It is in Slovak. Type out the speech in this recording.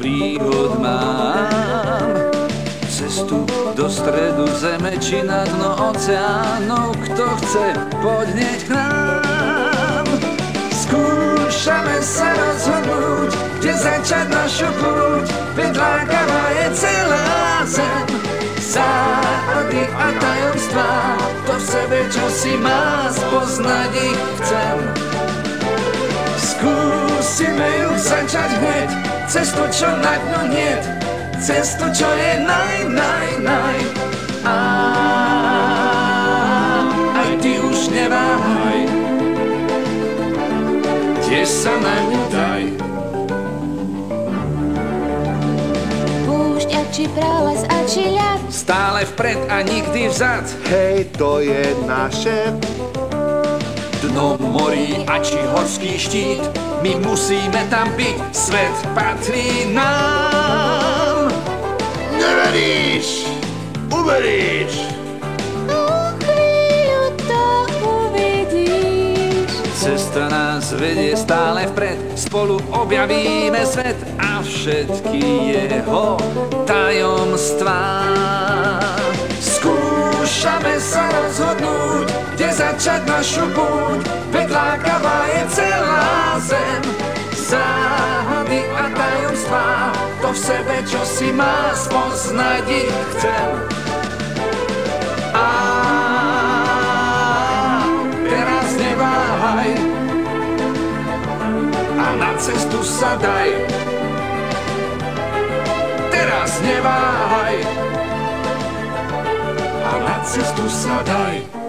príhod mám. Cestu do stredu zeme či na dno oceánov, kto chce, poď hneď k nám. Skúšame sa rozhodnúť, kde začať našu púť, veď lákavá je celá zem. Záhady a tajomstvá, to v sebe čosi má, spoznať ich chcem. Skúsime ju začať hneď, cestu, čo na dnu niet, cestu, čo je naj. Aj ty už neváhaj, tiež sa na ňu daj. Púšť, či prales a či ľad, Stále vpred a nikdy vzad. Hej, to je naše. Dno morí a či horský štít, my musíme tam byť, svet patrí nám. Neveríš, uveríš. o chvíľu to uvidíš. Cesta nás vedie stále vpred, spolu objavíme svet a všetky jeho tajomstvá. Skúšame sa rozhodnúť, kde začať našu púť, veď lákavá je celá zem. Záhady a tajomstvá, to v sebe čosi má, spoznať ich chcem. A teraz neváhaj a na cestu sa daj. Teraz neváhaj a na cestu sa daj.